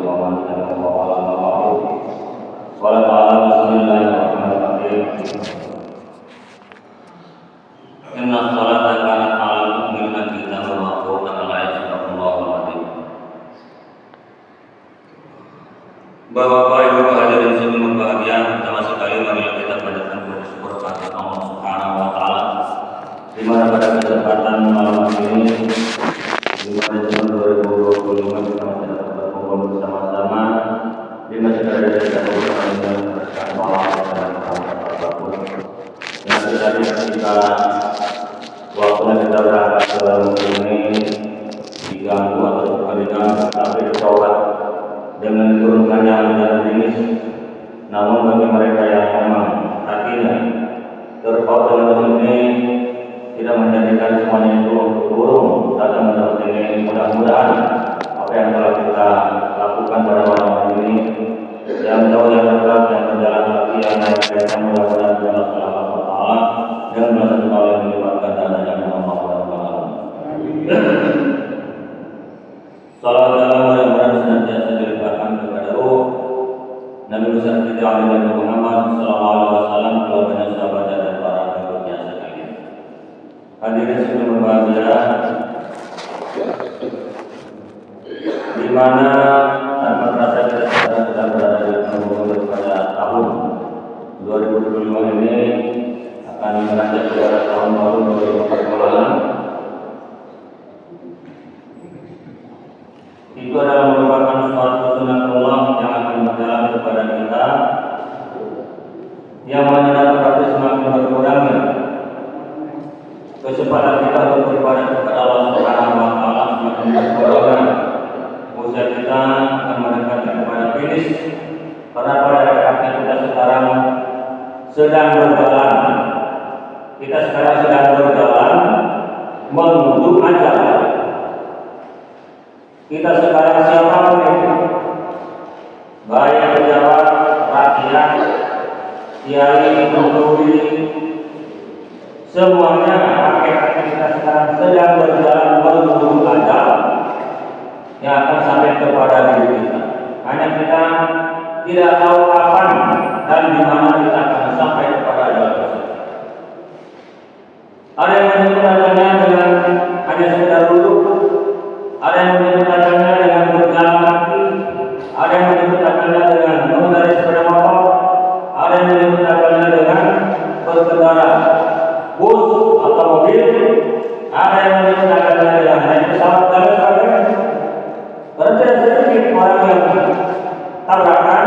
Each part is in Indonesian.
ومن تبعهم وعلى الله قال تعالى بسم الله الرحمن الرحيم إن الصلاة كانت على المؤمنين كتابا موقوتا al-ayat Subhanallahu alaihi. Bapak Ibu hadirin sekalian berbahagia, pertama sekali marilah kita panjatkan puji syukur kepada Allah Subhanahu wa taala di mana pada kesempatan malam ini di mana tahun 2025 kita masih dapat berkumpul bersama-sama di Masjid Al-Azhar yang berkah malam dan apapun yang terjadi ketika waktunya kita berangkat ke ini diganggu atau bukan diganggu tapi ditolak dengan diturunkannya hujan gerimis. Namun bagi mereka yang memang hatinya terpaut dengan musim ini tidak menjadikan semuanya itu untuk burung datang mendapat ini, mudah-mudahan apa yang telah kita lakukan pada malam ini yang jauh yang dekat yang berjalan kaki yang naik kereta mudah-mudahan Allah Subhanahu wa taala dengan masa sekali yang melibatkan dananya Allah Subhanahu wa taala. Salam mudah-mudahan senantiasa dilimpahkan kepada ruh Nabi besar kita Nabi Muhammad sallallahu alaihi wasallam, keluarga sahabat dan para pengikutnya sekalian. Hadirin sekalian berbahagia, di mana tanpa terasa kita sedang berada di penghujung pada tahun 2025 ini akan beranjak kepada tahun baru 2026. Itu adalah merupakan suatu sunatullah yang akan berjalan kepada kita, yang mana dalam arti semakin berkurangnya kesempatan kita untuk beribadah kepada Allah Subhanahu wa taala semakin berkurang. Usia kita akan mendekati kepada finish karena pada hakikatnya kita sekarang sedang berjalan. Kita sekarang sedang berjalan menuju ajal. Kita sekarang siapapun itu, baik pejabat, rakyat, kiai, penduli, semuanya hakikatnya kita sekarang sedang berjalan menuju ajal yang akan sampai kepada diri kita. Hanya kita tidak tahu kapan dan di mana kita akan sampai kepada ajal tersebut. Ada yang menyebut ajalnya dengan hanya sekedar duduk, ada yang menyebut ajalnya dengan berjalan kaki, ada yang menyebut ajalnya dengan mengendarai sepeda motor, ada yang menyebut ajalnya dengan berkendara bus atau mobil, ada yang menyebut ajalnya dengan naik pesawat dan sebagainya. Karena tidak sedikit orang yang tabrakan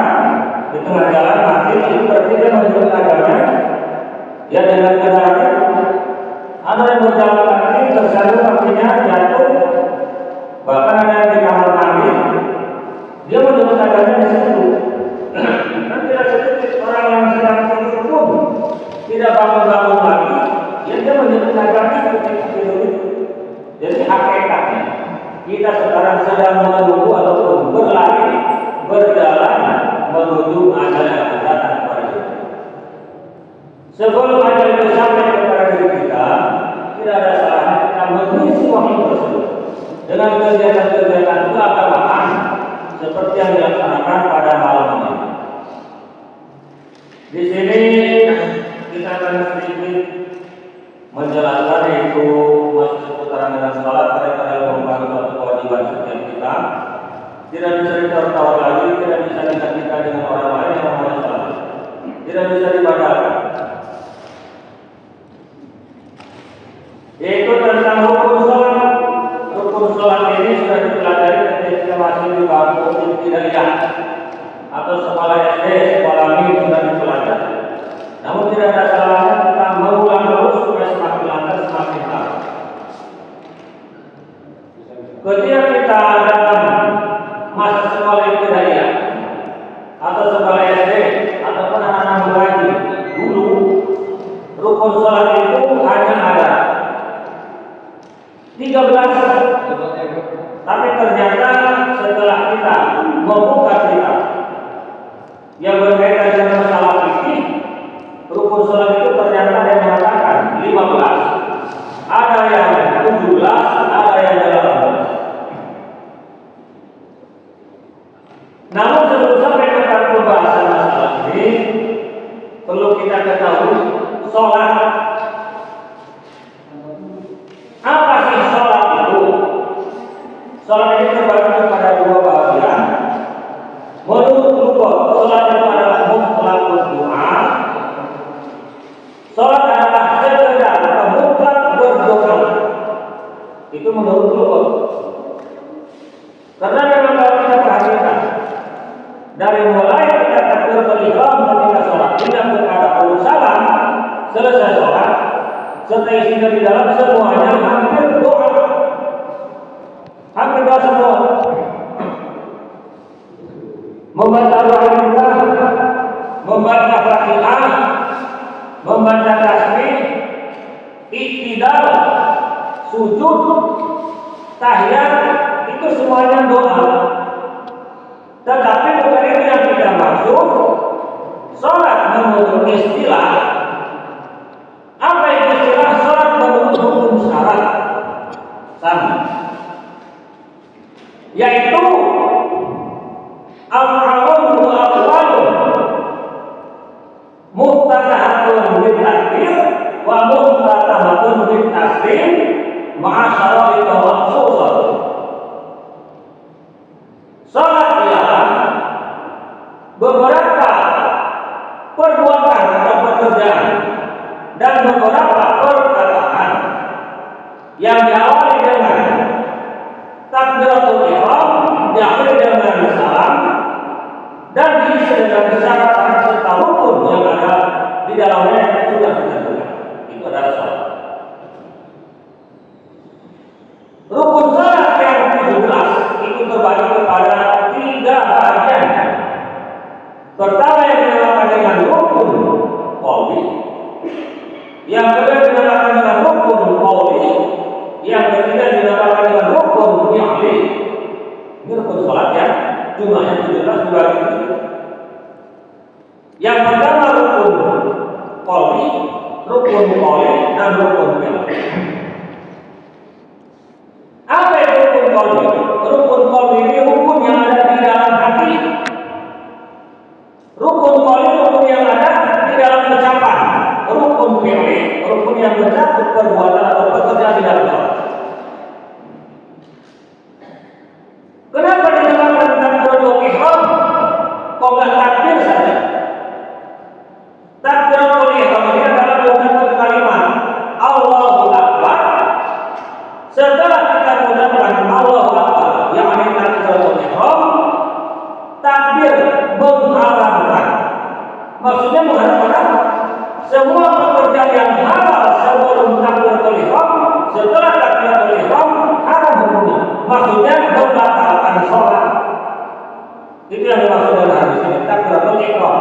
di tengah jalan mati, itu berarti dia menyebut ajalnya ya dengan kendaraan. Ada yang berjalan kaki tersandung kakinya jatuh. Bahkan ada yang di kamar mandi, dia menyebut ajalnya di situ. Dan tidak sedikit orang yang sedang tidur pun tidak bangun-bangun lagi, ya dia menyebut ajalnya ketika tidur itu. Jadi hakikatnya kita sekarang sedang menunggu ataupun berlari, berjalan menuju ajal yang akan datang kepada kita. Sebelum ajal itu sampai kepada diri kita, tidak ada salahnya kita mengisi waktu tersebut dengan kegiatan-kegiatan keagamaan seperti yang dilaksanakan pada malam ini. Di sini kita akan sedikit menjelaskan yaitu masih seputaran dengan salat karena merupakan suatu kewajiban setiap kita. Tidak bisa ditawar lagi, tidak bisa digantikan dengan orang lain yang namanya salat. Tidak bisa dibadalkan. Yaitu tentang hukum salat. Hukum sholat ini sudah dipelajari ketika masih di bangku ibtidaiyah atau sekolah SD, sekolah minggu sudah dipelajari. Namun tidak ada salahnya kita mengulang terus supaya semakin lancar, semakin tahu. Ketika kita dalam masa sekolah ibtidaiyah atau sekolah SD ataupun anak-anak mengaji dulu, rukun sholat itu hanya ada 13. Tapi ternyata setelah kita membuka kitab yang berkaitan dengan masalah fikih, rukun sholat itu ternyata ada yang mengatakan 15, ada yang 17, ada yang 18. Salat ini terbagi kepada dua bagian. Menurut rukun, salat itu adalah mutlak doa. Salat adalah sekedar mutlak berdoa. Itu menurut rukun. Karena memang kalau kita perhatikan dari mulai kita takbiratul ihram ketika salat tidak kepada salam selesai salat serta isinya di dalam semuanya hampir doa. Hampir doa semua. Membaca Al-Fatihah, membaca Fatihah, membaca tasbih, iktidal, sujud, tahiyat, itu semuanya doa. Tetapi bukan itu yang kita maksud. Salat menurut istilah. Apa itu istilah? Salat menurut hukum syarat. Sama. Yaitu al-awwal wa al-awwal muftatahatun bil takbir wa muftatahatun bil taslim ma'a syara'i tawassul. Salat ialah beberapa perbuatan atau pekerjaan dan beberapa perkataan yang diawali dengan takbiratul ihram, diakhiri dengan salam, dan diisi dengan syarat-syarat serta rukun yang ada di dalamnya yang sudah ditentukan. Itu adalah salat. Rukun salat yang 17 itu terbagi kepada 3 bagian. Pertama yang dinamakan dengan rukun qauli, yang kedua dinamakan dengan rukun qauli, yang ketiga dinamakan dengan rukun fi'li. Ini rukun salat yang jumlahnya 17 dibagi 3. Yang pertama rukun qauli, dan rukun fi'li. Apa itu rukun qauli? Rukun qauli ini rukun yang ada di dalam hati. Rukun qauli rukun yang ada di dalam ucapan. Rukun fi'li rukun yang mencakup perbuatan atau pekerjaan di dalam salat. Kenapa dinamakan takbiratul ihram? Kok enggak takbir saja? Takbiratul ihram ini adalah mengucapkan kalimat Allahu Akbar. Setelah kita mengucapkan Allahu Akbar, yakni takbiratul ihram, takbir mengharamkan. Maksudnya mengharamkan semua pekerjaan yang halal sebelum takbiratul ihram, setelah takbiratul ihram haram hukumnya. Maksudnya membatalkan sholat. Itu yang dimaksud dengan hadis ini, takbiratul ihram.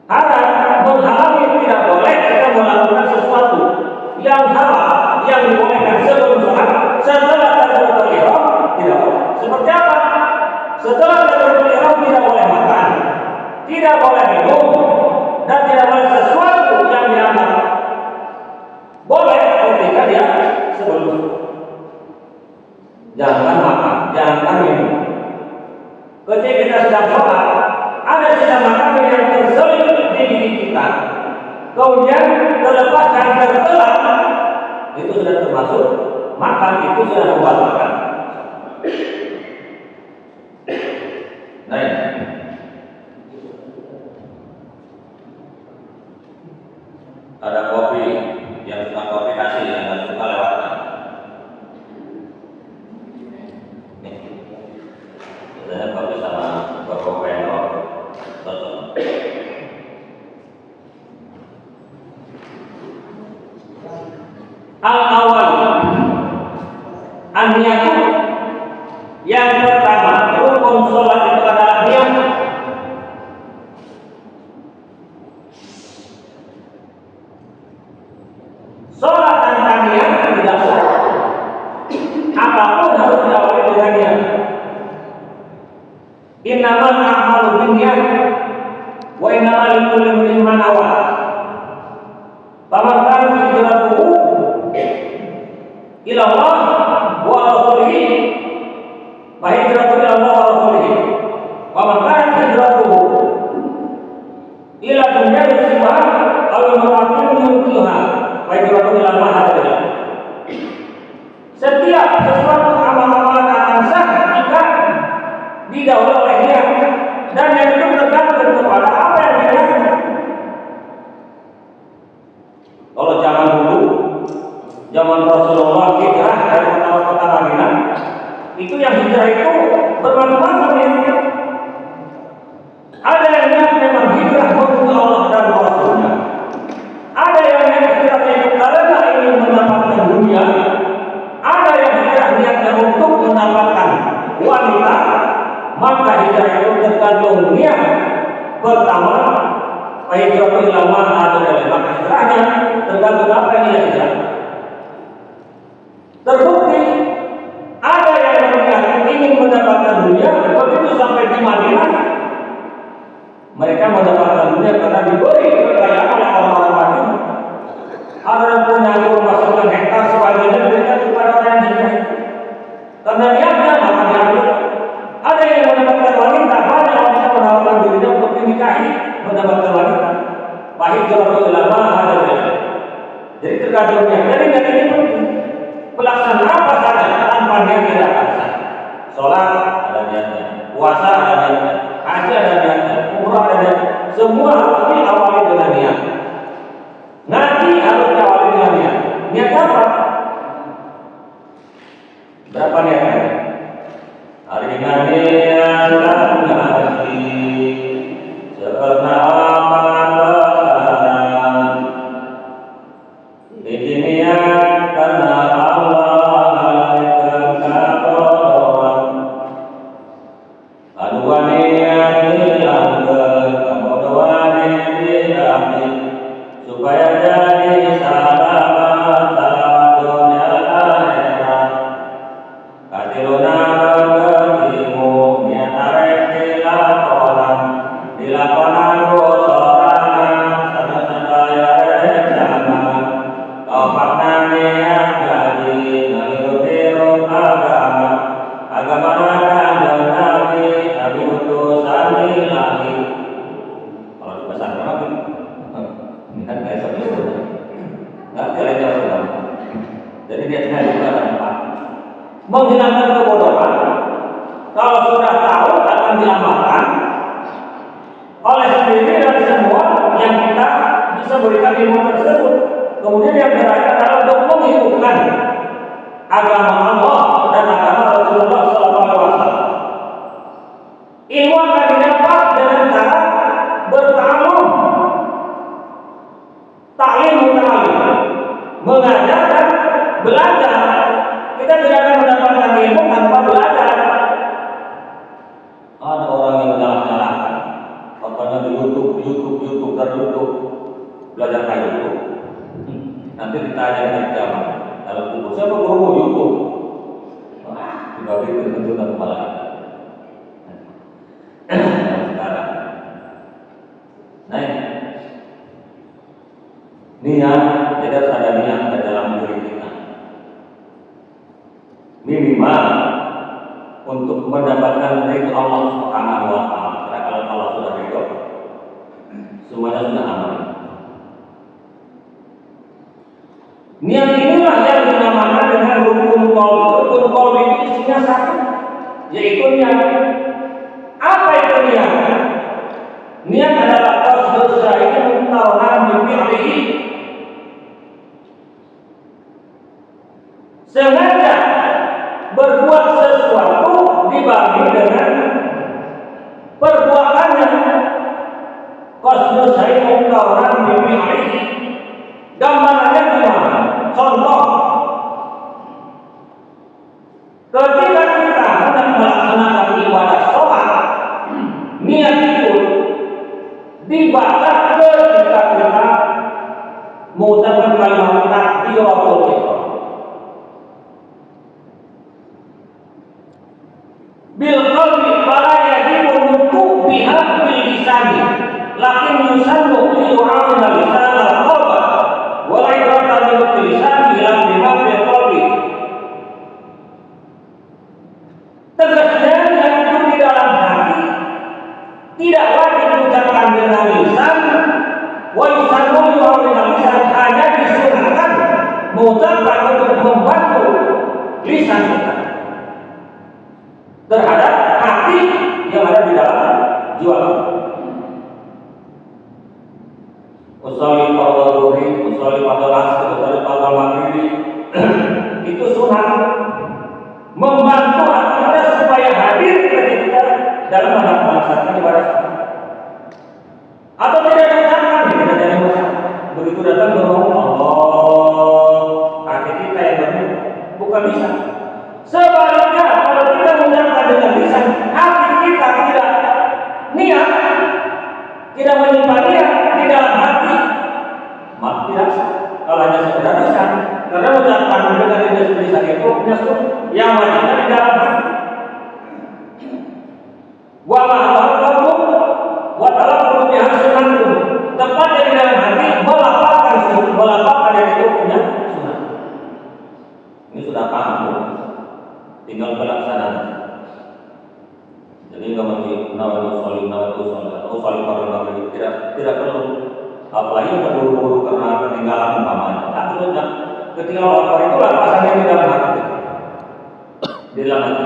Haram, menghalangi, tidak boleh kita melakukan sesuatu yang halal, yang dibolehkan sebelum sholat. Setelah takbiratul ihram tidak boleh. Seperti apa? Setelah takbiratul ihram tidak boleh makan, tidak boleh minum, dan tidak boleh sesuatu yang dianggap boleh ketika dia sebelum. Jangan makan, jangan minum. Ketika kita sedang sholat, ada sisa makanan yang terselip di diri kita, kemudian terlepas dan tertelan, itu sudah termasuk makan, itu sudah membatalkan. Nah, ada kopi yang suka kopi kasih, yang nggak suka lewatkan. Biasanya kopi sama kopi yang cocok. Al-awwal an-niyatu, yang pertama rukun sholat itu adalah niat. Sholat tanpa niat tidak sah. Apapun harus diawali dengan niat. Innamal a'malu binniyat wa innamal likulli imrin ma nawa. Faman kana hijratuhu ila Allah wa rasulihi fa hijratuhu ila Allah wa rasulihi. Wa man kana hijratuhu ila dunya yusibuha aw imra'atin yunkiha fa hijratuhu ila ma hajara. Setiap sesuatu amal-amalan akan sah jika didahului oleh niat, dan yang itu tergantung kepada apa yang diniatkan. Kalau zaman dulu, zaman Rasulullah hijrah dari kota-kota Madinah, itu yang hijrah itu bermacam-macam niatnya. Ada yang niat memang hijrah menuju Allah dan Rasulnya. Ada yang niat hijrah itu karena ingin mendapatkan dunia. Ada yang hijrah niatnya untuk mendapatkan wanita. Maka hijrah itu tergantung niat. Pertama, hijrah ulama atau dari maka hijrahnya tergantung apa yang dia hijrah. Terbukti ada yang berniat ingin mendapatkan dunia, begitu sampai di Madinah mereka mendapatkan dunia karena diberi kekayaan oleh orang-orang Madinah. Ada yang punya rumah sekian hektar sebagainya diberikan kepada orang yang hijrah. Karena niatnya maka diambil. Ada yang mendapatkan wanita, banyak wanita menawarkan dirinya untuk dinikahi, mendapatkan wanita. Hijrah ulama ada beda. Jadi tergantung niat. Jadi niat ini penting. Pelaksanaan apa saja tanpa niat tidak akan sah. Sholat ada niatnya, puasa ada niatnya, haji ada niatnya, umrah ada niatnya. Semua harus diawali dengan niat. Ngaji harus diawali dengan niat. Niat apa? Berapa niatnya? Hari ini niat ngaji, segenap menghilangkan kebodohan. Kalau sudah tahu akan diamalkan oleh sendiri dan semua yang kita bisa berikan ilmu tersebut. Kemudian yang terakhir adalah untuk menghidupkan agama Allah dan agama Rasulullah SAW. Ilmu akan didapat dengan cara berta'allum, ta'lim muta'allim, mengajar dan belajar. Kita tidak akan mendapatkan ilmu tanpa belajar. Ada orang yang jalan-jalan, contohnya di YouTube belajar kayak YouTube. Nanti ditanya dengan jamaah dalam kubur, siapa guru YouTube? Wah, dibagi tentukan kepala kita. Sekarang, nah niat, jadi harus ada niat di dalam diri kita. Minimal untuk mendapatkan ridho Allah Subhanahu wa Ta'ala. Karena kalau Allah sudah ridho, semuanya sudah aman. Niat inilah yang dinamakan dengan rukun qaul. Rukun qaul itu isinya satu, yaitu niat. Apa itu niat? Niat adalah qasdus syai'in mutawwan bi fi'lihi. Sengaja berbuat sesuatu dibanding dengan perbuatannya. Qasdus syai'in mutawwan bi fi'lihi. Gambarannya gimana? Contoh, ketika kita hendak melaksanakan ibadah sholat, niat itu dibaca ketika kita mengucapkan kalimat takbiratul ihram. Bil qalbi fala yajibu nutu biha bil lisani, lakin yusannu li yu'amil lisan al-qalba wa la yu'amil lisan ila bima bil qalbi. Tegasnya yang itu di dalam hati tidak wajib diucapkan dengan lisan. Wa yusannu li yu'amil lisan, hanya disunahkan mengucapkan untuk membantu lisan kita terhadap hati yang ada di dalam jiwa kita. Usolli fardhu dhuhri, usolli fardhu asr, usolli fardhu maghrib itu sunat membantu hati kita supaya hadir ketika dalam melaksanakan ibadah. Atau tidak diucapkan, tidak jadi masalah. Begitu datang berdoa Allah, hati kita yang benar bukan lisan. Sebaliknya kalau kita mengucapkan dengan lisan, hati kita tidak niat, tidak menyimpan niat di dalam hati, maka tidak sah. Kalau hanya sekedar lisan, karena mengucapkan dengan lisan itu punya yang wajibnya di dalam hati. Wa ma'alahu wa talaqu bi hasanatu. Tempatnya di dalam hati melapangkan yang itu punya sunat. Ini sudah paham, tinggal pelaksanaan. Jadi kalau nawaitu sholat pada maghrib tidak perlu. Apalagi terburu-buru karena ketinggalan umpamanya. Akhirnya ketika lapar itu lapasannya di dalam hati. Di dalam hati.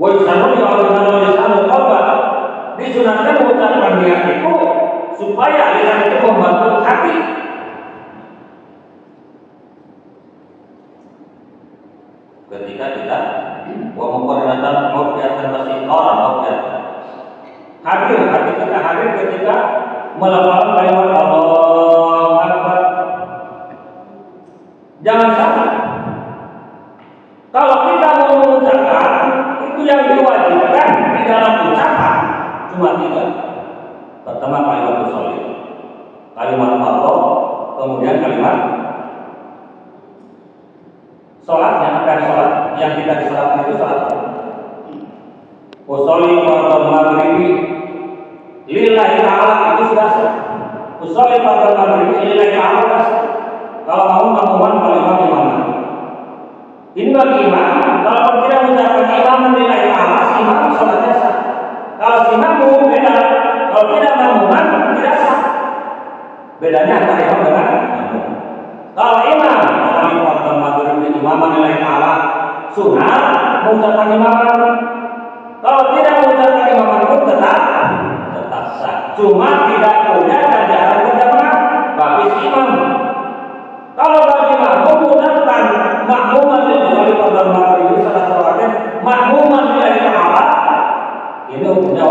Wa yusannu lisanul qalbi. Disunatkan mengucapkan niat itu supaya lisan itu membantu hati. Ketika kita wa muqarratan mawqi'atan masih orang mawqi'atan. Hati kita hadir ketika melafalkan kalimat Allahu Akbar. Jangan sampai kalau kita mau mengucapkan itu yang diwajibkan di dalam ucapan cuma 3. Pertama kalimat sholli, kalimat Allah, kemudian kalimat sholatnya akan sholat yang kita disolatkan itu sholat. Usolli fardhu maghribi lillahi ta'ala itu sudah sah. Usolli fardhu maghribi lillahi ta'ala sah. Kalau mau makmuman kalimat imam. Ini bagi imam, kalau tidak mengucapkan imam lillahi ta'ala, si imam sholatnya sah. Kalau si makmum beda, kalau tidak makmuman tidak sah. Bedanya antara imam dengan makmum. Kalau imam, usolli fardhu maghribi imaman lillahi ta'ala sunnah mengucapkan imaman. Kalau tidak mengucapkan imaman pun tetap sah. Cuma tidak punya ganjaran berjamaah bagi si imam. Kalau bagi makmum mengucapkan makmuman lillahi fardhu maghrib salah satunya makmuman lillahi ta'ala ini hukumnya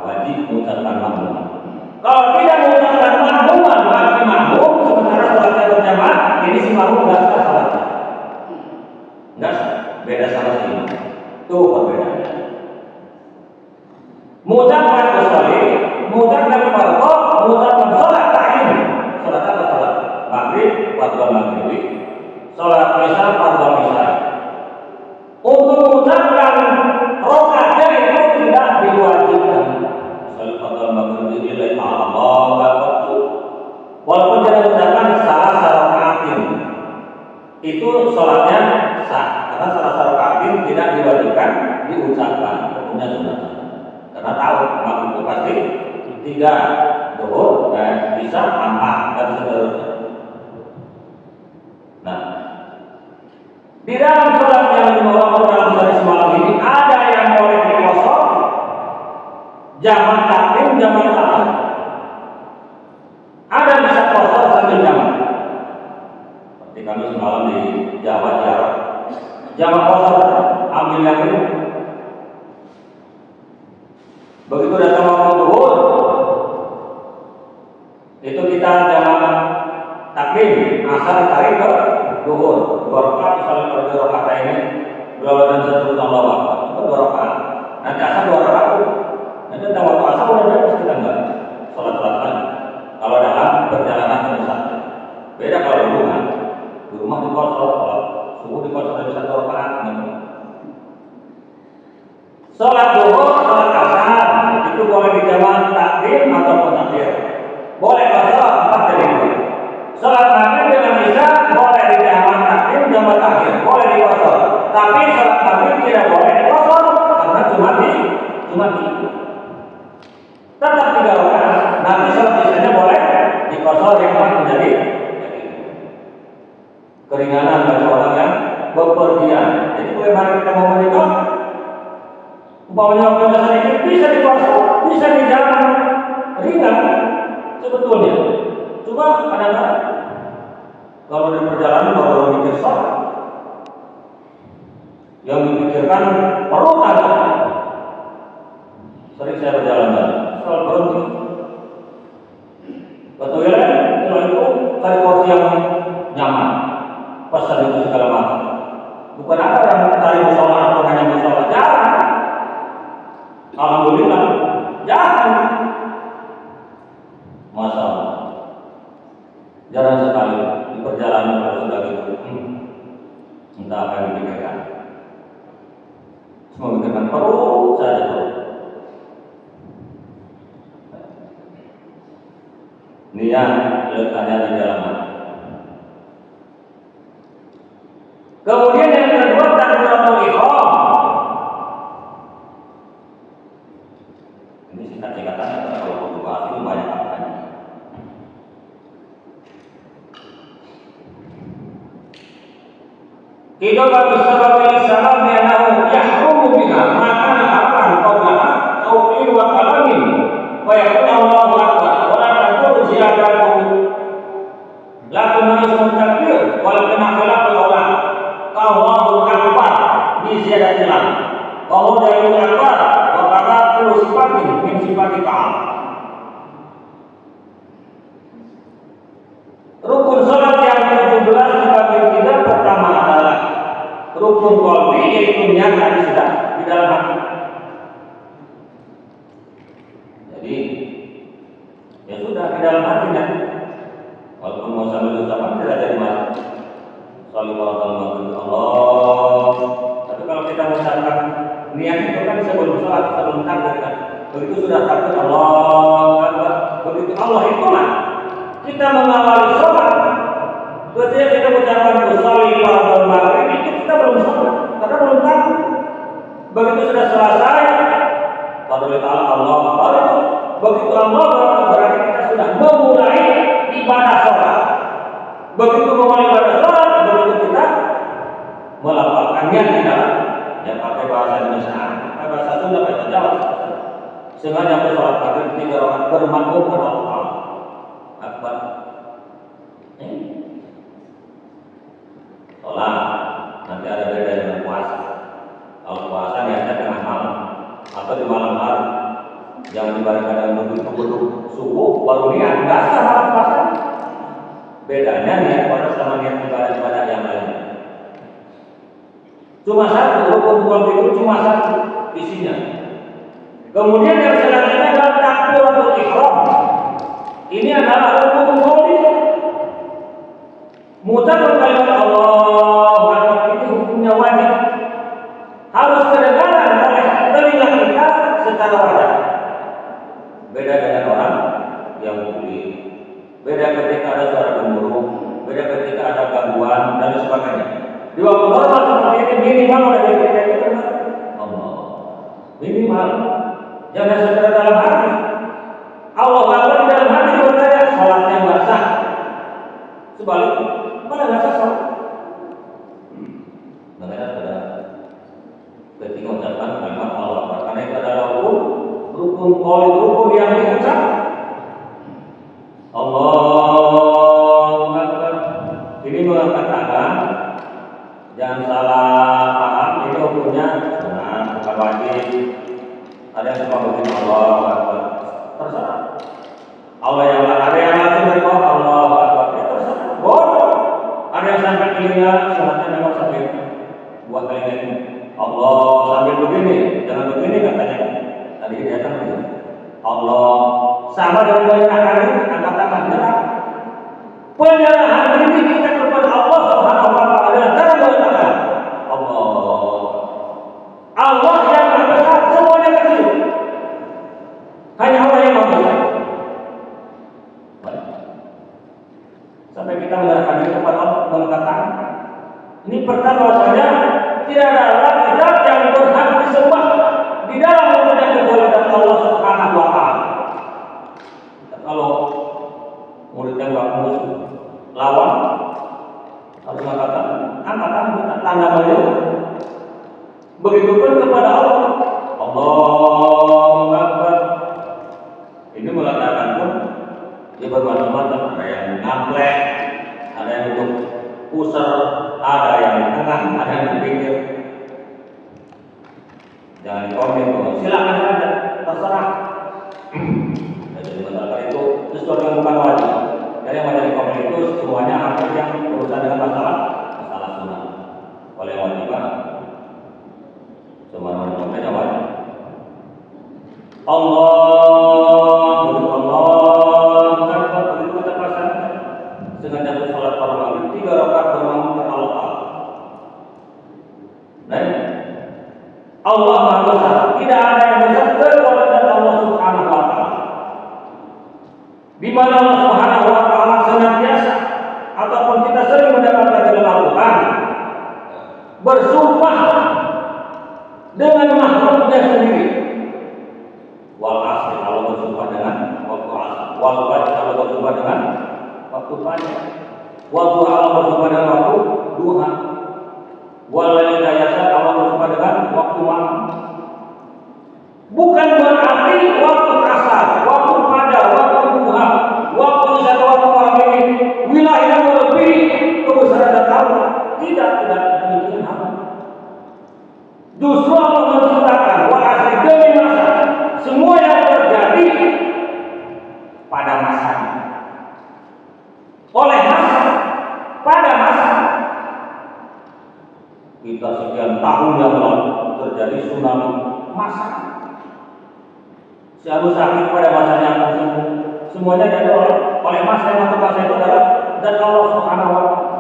wajib mengucapkan makmuman. Kalau tidak mengucapkan makmuman bagi makmum sementara salatnya berjamaah ini si makmum enggak sah salatnya. Enggak sah. Beda sama si imam. Itu perbedaannya. Mengucapkan usolli, mengucapkan fardhu, mengucapkan sholat ta'in. Sholat apa sholat? Maghrib, fardhu maghrib. Sholat isya, fardhu isya. Untuk mengucapkan rakaatnya itu tidak diwajibkan. Sholat fardhu maghrib lillahi ta'ala Allahu Akbar. Walaupun tidak mengucapkan salah rakaatin, itu sholatnya sah. Karena salah rakaatin tidak diwajibkan diucapkan. Hukumnya sunat. Karena tahu makmum itu pasti 3 zuhur dan isya 4 dan seterusnya. Nah, di dalam sholat yang dibawa dalam sholat semalam ini ada yang boleh dikosor, jamak takdim, jamak ta'khir. Ada bisa kosor sambil jamak. Seperti kami semalam di Jawa Jarak, jamak kosor ambil yang ini. Begitu datang waktu zuhur, itu kita jamak takdim, asar tarik ke zuhur, 2 rakaat misalnya pada 2 rakaat ini, 2 dan 1 tambah waktu, itu 2 rakaat. Nanti asar 2 rakaat, nanti datang waktu asar udah bebas kita enggak sholat lagi. Kalau dalam perjalanan ke musafir, beda kalau di rumah di kos sholat subuh di kos ada 1 rakaat. Sholat zuhur, sholat asar itu boleh dijamak takdim ataupun takhir. Boleh qasar 4 jadi 2. Sholat maghrib dengan isya boleh dijamak takdim jamak takhir, boleh diqasar. Tapi sholat maghrib tidak boleh diqasar karena cuma tetap 3 rakaat. Nanti sholat isyanya boleh diqasar yang menjadi keringanan bagi orang yang bepergian. Jadi bagaimana kita mau menikah? Umpamanya waktu sedikit bisa dipaksa, bisa dijalan ringan sebetulnya. Cuma kadang-kadang kalau di perjalanan baru mikir sholat, yang dipikirkan perut aja. Sering saya berjalan-jalan, soal berhenti. Betul ya? Setelah itu cari kursi yang nyaman, pesan itu segala macam. Bukan ada yang cari musola atau hanya musola, jangan. Alhamdulillah, jangan. Masalah. Jarang sekali di perjalanan kalau sudah gitu, entah apa yang dipikirkan. Semua memikirkan perut saja perut. Niat letaknya di dalam hati. Kemudian yang kedua takbiratul ihram. Ini singkat-singkatannya, kalau mau dibahas itu banyak apanya. Tidak bagi sebab salam yanahu yahrumu biha maka akan qablaha tauqir wa kalamin wa yaqul Allahu akbar wa la taqul ziyadatu la tunaismu takbir wal kenaqala qawla Allahu akbar bi ziyadatil lam wa huwa dalil akbar wa qala kullu sifatin min sifatika. Rukun salat yang ke-17 dibagi tiga. Pertama adalah rukun qalbi, yaitu niat tadi sudah di dalam hati. Jadi ya sudah di dalam hati nanti. Walaupun mau sambil ucapan tidak jadi masalah. Sallallahu Allah. Tapi kalau kita mengucapkan niat itu kan sebelum salat, sebelum takbir kan. Begitu sudah takbir Allah Akbar, begitu Allah itulah kita mengawali sholat. Ketika kita mengucapkan usolli fardhu maghrib itu kita belum sholat karena belum tahu. Begitu sudah selesai, fardhu Allah Akbar itu begitu Allah berarti kita sudah memulai ibadah sholat. Begitu memulai ibadah sholat, begitu kita melafalkannya di dalam yang pakai bahasa Indonesia, pakai bahasa Sunda, bahasa Jawa. Sengaja sholat maghrib 3 rakaat bermakmum kepada Allah Akbar. Sholat nanti ada beda dengan puasa. Kalau puasa niatnya tengah malam atau di malam hari, jangan dibarengkan dengan nunggu subuh baru niat, nggak sah puasa. Bedanya niat puasa sama niat ibadah yang lain. Cuma satu, rukun itu cuma satu isinya. Kemudian yang selanjutnya adalah takbiratul ihram. Ini adalah rukun qauli. Mengucapkan kalimat Allahu Akbar ini hukumnya wajib. Harus kedengaran oleh telinga kita secara wajar. Beda dengan orang yang tuli. Beda ketika ada suara gemuruh, beda ketika ada gangguan dan sebagainya. Di waktu normal seperti ini minimal oleh kita itu Allah. Minimal. Jangan secara dalam hati. Allah Akbar di dalam hati berkata salatnya nggak sah. Sebaliknya, mana nggak sah salat? Makanya pada ketika mengucapkan kalimat Allah Akbar, karena itu adalah rukun qauli, rukun yang diucap. Allahu Akbar. Ini mengangkat tangan. Jangan salah paham. Ini hukumnya sunat, bukan wajib. Ada yang suka begini Allahu Akbar, terserah. Allah yang ada yang langsung dari bawah Allahu Akbar, ya terserah. Boleh. Ada yang sampai telinga, sholatnya memang sampai buat telinga ini. Allah sambil begini, jangan begini katanya. Tadi dia kan begini. Allah sama dengan banyak hari angkat tangan gerak. Penyerahan diri kita kepada Allah Subhanahu wa taala adalah cara mengatakan Allah yang Maha Besar, semuanya kecil. Hanya Allah yang Maha Besar. Sampai kita menyerahkan diri kepada Allah mengangkat tangan. Ini pertama saja tidak ada lagi zat yang berhak disembah di dalam wujudnya kecuali Allah Subhanahu wa taala. Kalau murid yang musuh lawan harus mengatakan angkat tangan tanda beliau. Begitupun kepada Allah. Allahu Akbar. Ini meletakkan pun dia bermacam-macam. Ada yang ngamplek, ada yang untuk pusar, ada yang di tengah, ada yang di pinggir. Jangan komen, silakan saja, terserah. Jadi masyarakat itu sesuatu yang bukan wajib. Jadi yang wajib komen itu semuanya hampir yang berurusan dengan masalah sunnah. Oleh wajib, semua komennya wajib. Allah Akbar, begitu kita pasangan sengaja sholat fardu 3 rakaat bermakmum dengan Allah. Nah, Allah Maha Besar, tidak ada yang besar kecuali Allah Subhanahu wa Ta'ala. Di mana Allah Subhanahu wa Ta'ala senantiasa ataupun kita sering mendapatkan dalam Al-Quran bersumpah dengan makhluknya sendiri. Wal asri, kalau bersumpah dengan waktu asar. Wal fajr, kalau bersumpah dengan waktu fajar. Wal duha, kalau bersumpah dengan waktu duha. Wal laili yasha, kalau bersumpah dengan waktu malam. Bukan berarti waktu asar, waktu fajar, waktu duha, waktu isya, waktu malam ini wilayah melebihi kebesaran dan Allah. Tidak demikian apa. Justru Allah menciptakan wa asri demi masa. Semua yang terjadi pada masanya. Oleh masa, pada masa. Kita sekian tahun yang lalu terjadi tsunami masa. Si Abu Sakit pada masanya akan sembuh. Semuanya diatur oleh masa yang waktu masa itu adalah dan Allah Subhanahu wa Ta'ala.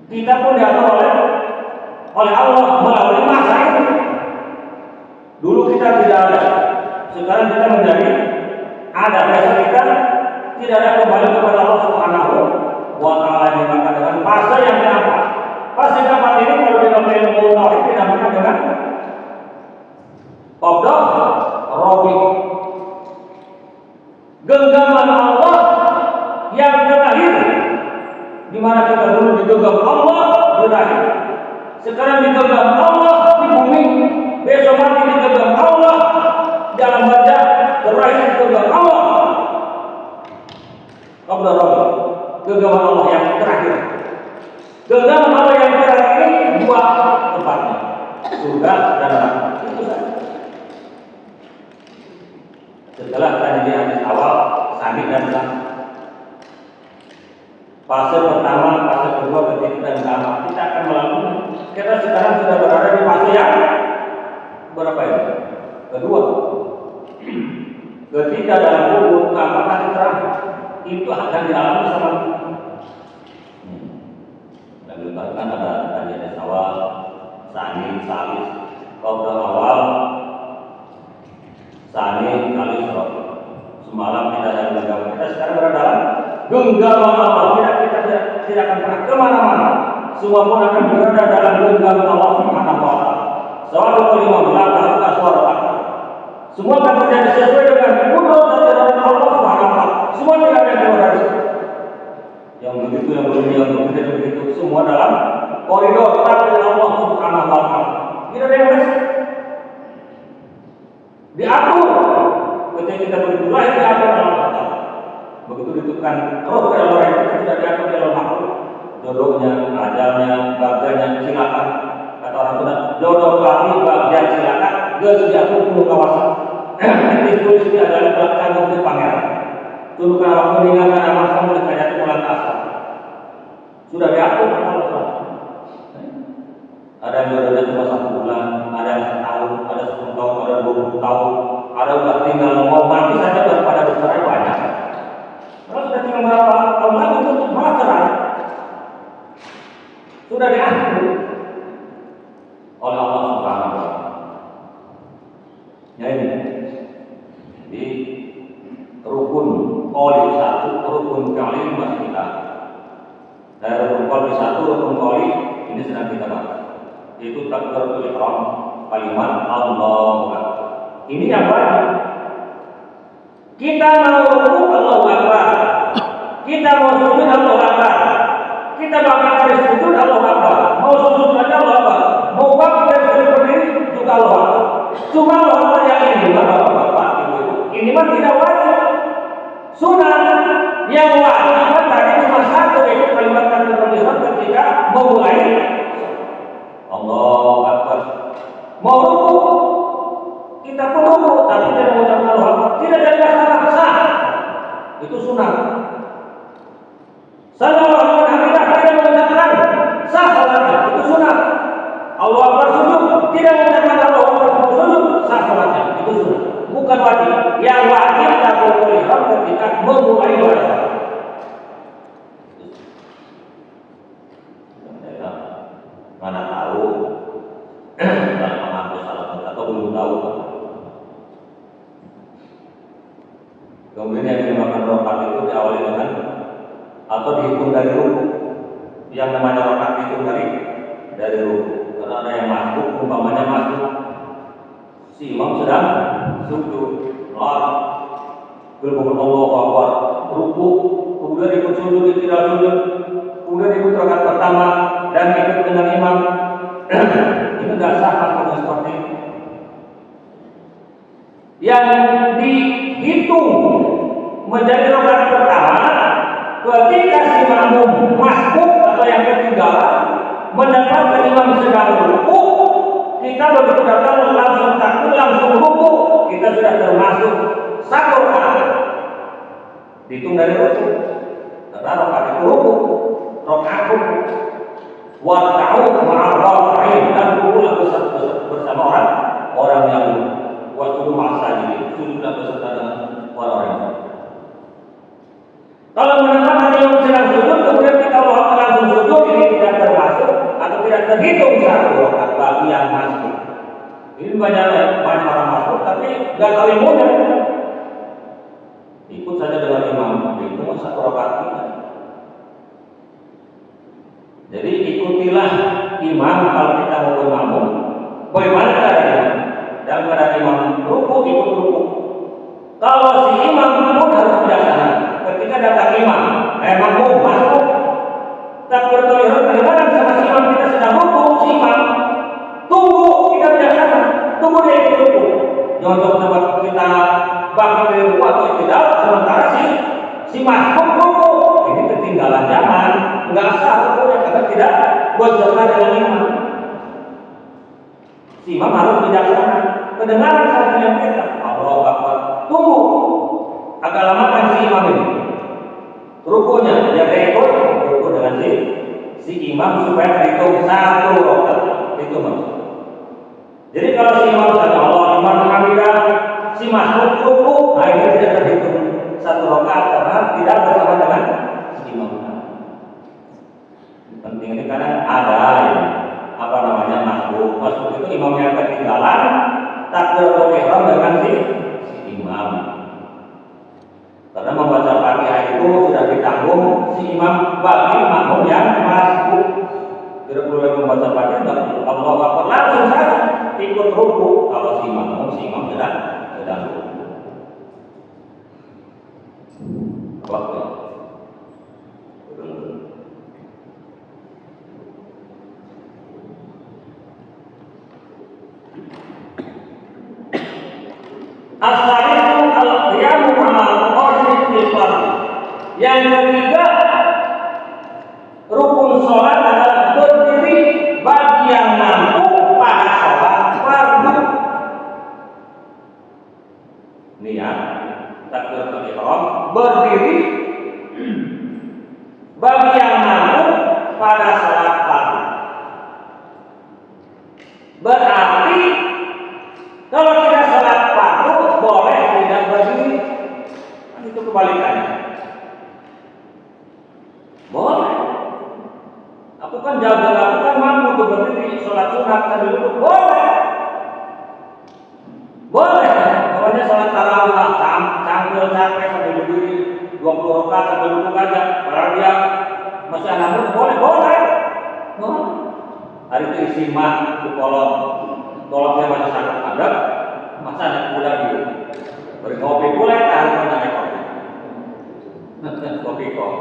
Kita pun diatur oleh Allah melalui masa itu. Dulu kita tidak ada, sekarang kita menjadi ada. Biasa kita tidak ada kembali kepada Allah Subhanahu wa Ta'ala yang dinamakan dengan fase yang keempat. Fase keempat ini kalau di dalam ilmu tauhid dinamakan dengan qabdah rabi. Genggaman Allah yang terakhir, di mana kita dulu digenggam Allah berakhir. Sekarang digenggam Allah di bumi. Besok mati digenggam Allah dalam badan, terakhir digenggam Allah. Qabdah rabi, genggaman Allah yang terakhir. Genggaman Allah yang terakhir ini dua tempatnya, surga dan neraka. Itu saja. Setelah tadi di hadis awal, sami dan sami. Fase pertama, fase kedua, ketiga dan keempat kita akan melalui. Kita sekarang sudah berada di fase yang berapa ini? Kedua. Ketika dalam kubur, keempat kali terakhir itu akan dialami sama kita. Dan dikatakan ada tadi hadis awal, sani, salis, qabdah awal, sani, salis, roh. Semalam kita ada genggaman. Kita sekarang berada dalam genggaman Allah. Kita tidak akan pernah kemana-mana. Semua pun akan berada dalam genggaman Allah Subhanahu wa Ta'ala. Suara kelima belakang, suara belakang. Semua akan terjadi sesuai dengan kudrat dan Allah Subhanahu wa Ta'ala. Semua tidak ada yang keluar dari situ. Yang begitu, yang begini, yang begitu, semua dalam koridor takdir Allah Subhanahu wa Ta'ala. Tidak ada yang beres. Diatur. Ketika kita begitu lahir diatur dalam Allah. Begitu ditentukan roh dari orang itu tidak diatur dalam makhluk. Jodohnya, ajalnya, bagiannya, silakan. Kata orang sudah jodoh kami bagian silakan. Gak diatur penuh kawasan. Itu adalah belakang untuk pangeran. Tundukkan waktu meninggalkan amal kamu dikajati bulan asal. Sudah diatur Allah. Ada yang jodohnya cuma 1 bulan, ada yang setahun, ada 10 tahun, ada 20 tahun, ada udah tinggal mau mati saja daripada bercerai banyak. Kalau sudah tinggal berapa tahun lagi untuk malah cerai, sudah diatur oleh Allah Subhanahu wa Ta'ala. Ya ini, jadi rukun qauli 1, rukun fi'li masih kita. Dari rukun qauli 1, rukun qauli ini sedang kita bahas. Itu takbiratul ihram, kalimat Allahu Akbar. Ini yang wajib. Kita mau ruku Allahu Akbar. Kita mau sujud Allahu Akbar. Kita bangkit dari sujud Allah Akbar, mau sujud aja Allah Akbar, mau bangkit dari sujud berdiri juga Allah Akbar. Cuma Allah Akbar yang ini bapak-bapak, ibu-ibu, ini mah tidak wajib. Sunat yang wajib tadi cuma satu, yaitu kalimat takbiratul ihram ketika memulai Allah Akbar. Mau ruku, kita pun ruku, tapi tidak mengucapkan Allah Akbar, tidak jadi masalah, sah. Itu sunat. Sallallahu alaihi wasallam tidak mengucapkan sah salatnya, itu sunat. Allah Akbar sujud, tidak mengucapkan Allah Akbar sujud, sah salatnya, itu sunat. Bukan wajib. Yang wajib takbiratul ihram ketika memulai salat. Mana tahu dalam mengaku salat atau belum tahu. Kemudian yang dinamakan rokaat itu diawali dengan atau dihitung dari ruku. Yang namanya rokaat dihitung dari ruku. Karena ada yang masuk, umpamanya masuk, si imam sedang sujud, berbuat Allah Akbar, ruku, kemudian ikut sujud, tidak sujud, kemudian ikut rakaat pertama dan ikut dengan imam. Itu tidak sah kalau seperti itu. Yang dihitung menjadi rakaat pertama ketika si makmum masuk atau yang ketinggalan mendapatkan imam sedang ruku, kita begitu datang langsung takbir, langsung ruku, kita sudah termasuk satu rakaat. Dihitung dari ruku. Karena rakaat itu ruku, rakaat ruku. Warka'u ma'ar-raka'in, dan rukulah bersama orang yang waktu masa jadi sujudlah beserta dengan orang yang. Kalau menambah yang sedang sujud, kemudian kita langsung sujud, ini tidak termasuk atau tidak terhitung satu rakaat bagi yang masuk. Ini banyak orang masuk, tapi nggak tahu ilmunya. Ikut saja dengan imam, itu satu rakaat kita. Jadi ikutilah imam kalau kita mau bermakmum. Bagaimana caranya? Dalam keadaan imam ruku, ikut ruku. Kalau si imam pun harus bijaksana. Ketika datang imam, makmum masuk, takbiratul ihram kadang-kadang sama si imam kita sedang ruku, si imam tunggu, kita bijaksana, tunggu dia ikut ruku. Jangan coba kita bangkit dari ruku atau tidak, sementara si masuk ruku, ini ketinggalan zaman, nggak sah rukunya karena tidak beserta dengan imam. Si imam harus bijaksana. Kedengaran satu yang kita, Allah Akbar, tunggu. Agak lama kan si imam ini. Rukunya dia ikut ruku dengan si imam supaya terhitung satu rakaat. Itu maksud. Jadi kalau si imam saja Allah liman hamidah, si masuk ruku, akhirnya tidak terhitung satu rakaat karena tidak bersama dengan si imam. Penting ini karena ada apa namanya masuk itu imam yang ketinggalan takbiratul ihram dengan si imam. Karena membaca Fatihah itu sudah ditanggung si imam bagi makmum yang masuk. Tidak boleh membaca Fatihah, tidak perlu Allahu Akbar, langsung saja ikut ruku. Kalau si imam sedang ruku. Waktu as-salisu al-qiyamu ma'al qasri fil fardh. Yang ketiga, rukun sholat adalah berdiri bagi yang mampu pada sholat fardu. Niat takbiratul ihram, berdiri bagi yang mampu pada sholat fardu. Berarti kalau tidak sholat fardu boleh tidak berdiri. Itu kebalikannya. Boleh. Aku kan mampu untuk berdiri sholat sunat sambil duduk, boleh. Boleh. Pokoknya sholat tarawih sambil capek sambil berdiri 20 rakaat sambil duduk aja. Padahal dia masih anak muda, boleh. Hari itu isi mah di kolomnya masih sangat padat, masa anak muda gitu. Beri kopi boleh, tahan banyak kopi. Kopi kok.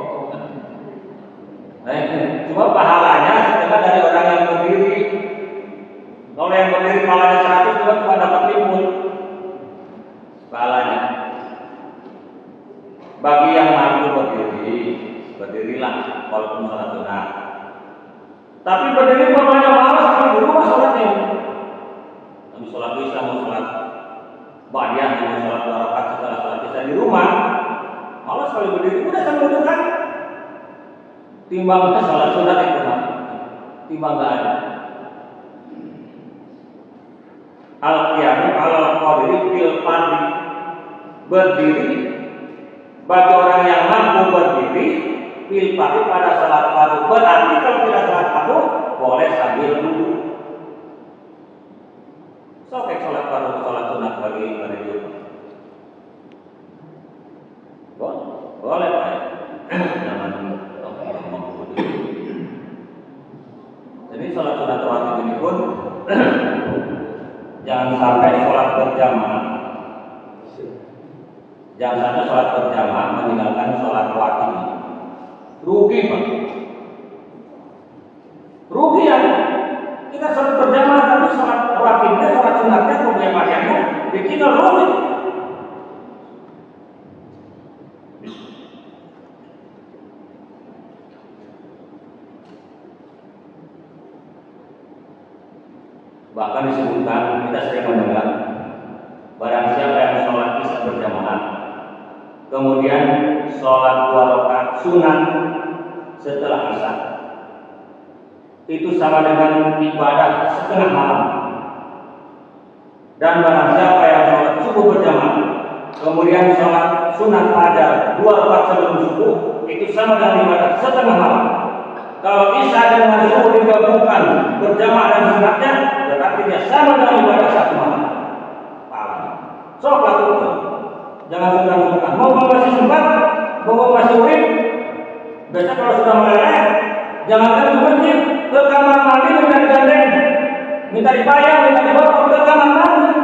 Nah, cuma pahalanya setengah dari orang yang berdiri. Kalau yang berdiri pahalanya 100, cuma dapat 50 pahalanya. Bagi yang mampu berdiri, berdirilah walaupun sholat sunat. Tapi berdiri pahalanya malas kalau di rumah sholatnya. Kami sholat isya mau sholat banyak, mau sholat 2 rakaat setelah sholat isya di rumah, malas kalau berdiri udah sambil duduk kan. Timbang sholat sunat itu mah, timbang nggak ada. Al-qiyamu al-qadiri fil fardhi, berdiri bagi orang yang mampu berdiri fil fardhi pada salat fardu. Berarti kalau tidak salat fardu boleh sambil duduk. So kayak salat fardu, salat sunat bagi duduk. Boleh Pak. Jadi salat sunat rawatib ini pun jangan sampai sholat berjamaah. Jangan sampai sholat berjamaah meninggalkan sholat rawatib. Rugi Pak. Rugi ya. Kita sholat berjamaah tapi sholat rawatibnya, sholat sunatnya, kemudian pakaiannya ditinggal rugi. Bahkan disebutkan, kita sering mendengar, barang siapa yang sholat isya berjamaah, kemudian sholat 2 rakaat sunat setelah isya, itu sama dengan ibadah setengah malam. Dan barang siapa yang sholat subuh berjamaah, kemudian sholat sunat fajar 2 rakaat sebelum subuh, itu sama dengan ibadah setengah malam. Kalau isya dengan subuh digabungkan berjamaah dan sunatnya, berarti dia sama dengan ibadah 1 malam. Paham? Sok lakukan. Jangan sungkan-sungkan. Mau masih sempat, mau masih urip. Biasanya kalau sudah meleleh, jangankan ke masjid, ke kamar mandi minta digandeng, minta dipayang, minta dibawa ke kamar mandi.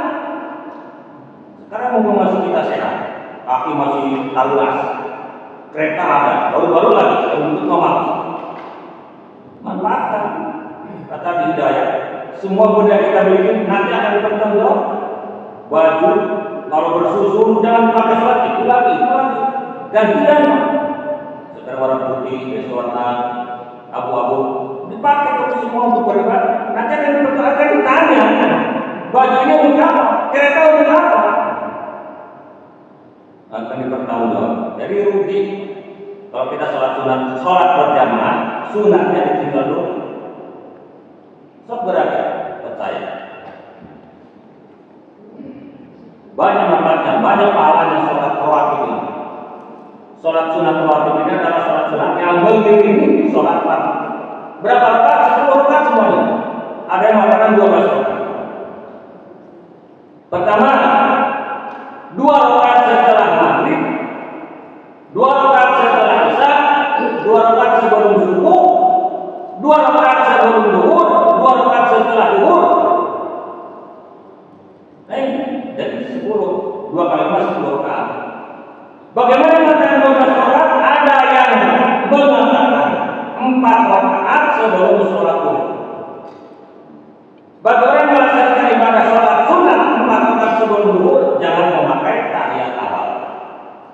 Sekarang mau masih kita sehat, kaki masih tarulas, kereta ada, baru-baru lagi untuk normal. Manfaatkan. Kata di Hidayah, semua benda yang kita miliki nanti akan bertanggung. Baju kalau bersusun jangan pakai sholat itu lagi, gantian. Sekarang warna putih, besok warna abu-abu, dipakai untuk semua untuk beribadah. Nanti akan ditanya, baju ini untuk apa? Kereta untuk apa? Akan dipertanggungjawab. Jadi rugi kalau kita sholat berjamaah, sunatnya ditinggal dulu. Sok berada, percaya. Banyak manfaatnya, banyak pahalanya sholat rawatib ini. Sholat sunat rawatib ini adalah sholat sunat yang mengiringi sholat fardu. Berapa rakaat? 10 rakaat semuanya. Ada yang mengatakan 12 rakaat. Pertama, 2 rakaat setelah maghrib, 2 rakaat setelah isya, 2 rakaat sebelum subuh, 2 rakaat sebelum zuhur, 2 rakaat setelah zuhur. Jadi 10, 2 kali 10 rakaat. Bagaimana mengatakan 12 rakaat? Ada yang mengatakan 4 rakaat sebelum sholat zuhur. Bagi orang yang melaksanakan ibadah sholat sunat 4 rakaat sebelum zuhur, jangan memakai tahiyat awal.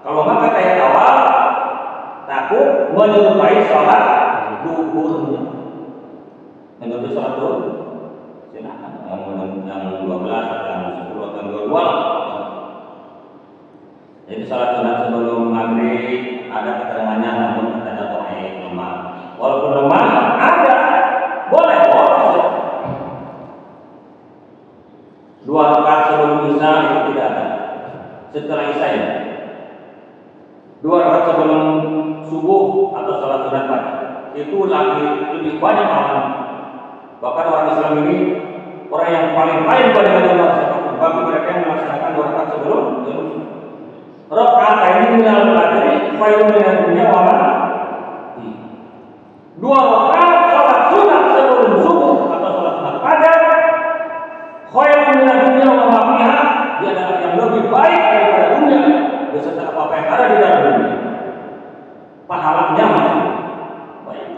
Kalau memakai tahiyat awal, takut menyerupai sholat zuhurnya. Menurut sholat zuhur, silakan yang 12 atau yang 10 atau yang 22. Jadi sholat sunat sebelum maghrib ada keterangannya, namun katanya dhaif, lemah. Walaupun lemah ada, boleh. 2 rakaat sebelum isya itu tidak ada. Setelah isya ya. 2 rakaat sebelum subuh atau sholat sunat pagi itu lebih banyak amalan. Bahkan orang Islam ini orang yang paling baik bagi mereka yang melaksanakan 2 rakaat sebelum rakaat ini minal qadri khairun minad dunya wa ma 2 rakaat sholat sunat sebelum subuh atau sholat sunat fajar khairun minad dunya wa ma fiha, dia adalah yang lebih baik daripada dunia beserta apa yang ada di dalam dunia. Pahalanya masih banyak.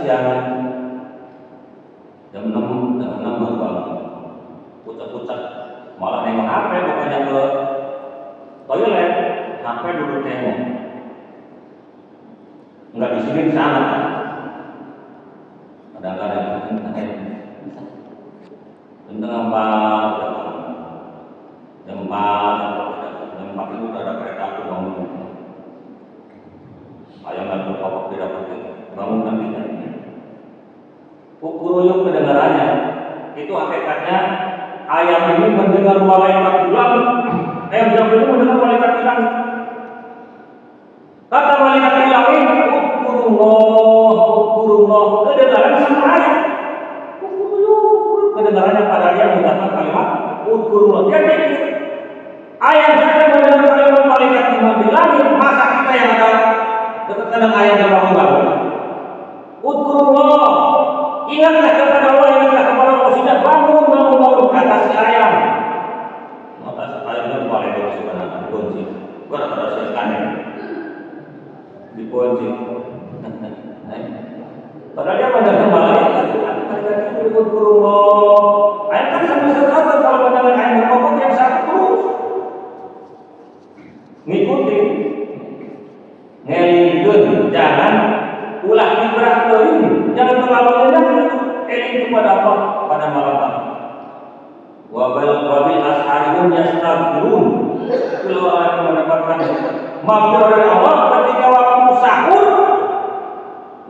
kesiangan jam 6 baru bangun, pucat-pucat, malah nengok HP bukannya ke toilet, HP duduk nengok, nggak di sini di sana. Kadang-kadang tentang jam 4 itu udah ada kereta aku bangun. Ayah nggak berpapok tidak penting, bangunkan kita. Ukuruyuk kedengarannya, itu hakikatnya ayam ini mendengar malaikat bilang, ayam jam ini mendengar malaikat bilang. Kata malaikat bilang ini, ukurullah, kedengaran sama ayam. Ukuruyuk, kedengarannya pada dia mengucapkan kalimat ukurullah. Dia pikir ayam saja mendengar kalimat malaikat di langit, masa kita yang ada dekat dengan ayam yang bangun-bangun. Ukurullah, ingatlah kepada Allah, ingatlah kepada Allah, sudah bangun kata si ayam. Maka si ayam itu paling bagus sebenarnya dikunci. Gua ada pada siapkan dikunci. Padahal dia mendengar malaikat itu ukurullah. Ayam tadi sampai sekarang kalau mendengar ayam berkokok yang satu terus ngikuti. Ngelingkeun, jangan ulah diberat leuwih, jangan terlalu nyenyak eling kepada Allah pada malam hari. Wabil asharihum yastaghfirun. Kalau orang mendapatkan maghfirah dari Allah ketika waktu sahur,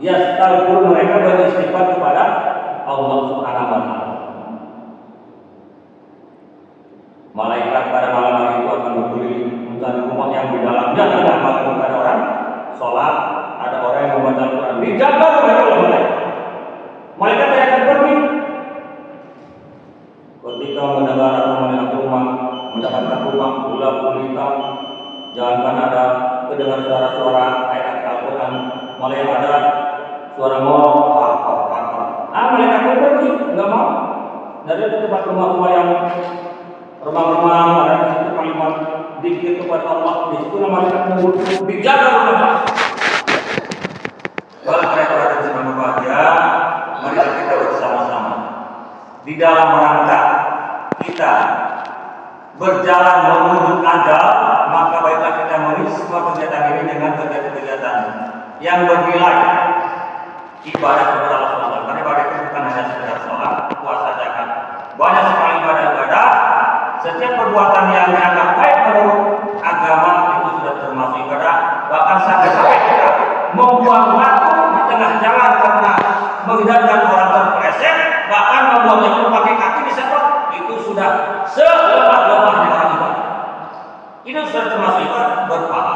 yastaghfirun, mereka beristighfar kepada Allah Subhanahu wa taala. Malaikat pada malam hari itu akan berkeliling mencari rumah yang di dalamnya ada orang sholat, ada orang yang membaca Al-Quran, dijaga oleh malaikat. Malaikat akan pergi ketika mendengar atau melihat rumah, mendapatkan rumah pula gulita, jangankan ada kedengar suara-suara ayat Al-Quran, malah yang ada suara ngorok, malaikat pun pergi, nggak mau. Dari tempat rumah-rumah yang rumah-rumah ada di situ kalimat dikir kepada Allah, di situ malaikat mengutuk, dijaga rumah. Kalau mereka ada di sana bahagia, mari kita bersama-sama di dalam rangka kita berjalan menuju ajal, maka baiklah kita mengisi semua kegiatan ini dengan kegiatan-kegiatan yang bernilai ibadah kepada Allah SWT. Karena ibadah itu bukan hanya sekedar sholat, puasa, zakat, banyak sekali ibadah-ibadah. Setiap perbuatan yang dianggap baik menurut agama itu sudah termasuk ibadah. Bahkan sampai kita membuang batu di tengah jalan karena menghindarkan orang terpeleset, bahkan membuangnya pun pakai kaki disetrot, itu sudah selemah-lemahnya orang ibadah. Itu sudah termasuk ibadah berpahala.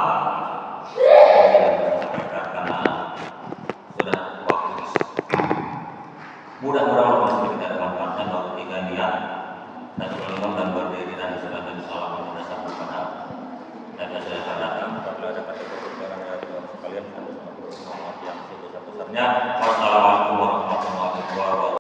Karena sudah waktu mudah-mudahan masih kita manfaatkan waktu tiga niat dan berlindung dan berdiri dan diserahkan salam kepada sang kepada dan saya harapkan apabila ada kata-kata yang sekalian ada sama yang sebesar-besarnya. Wassalamualaikum warahmatullahi wabarakatuh.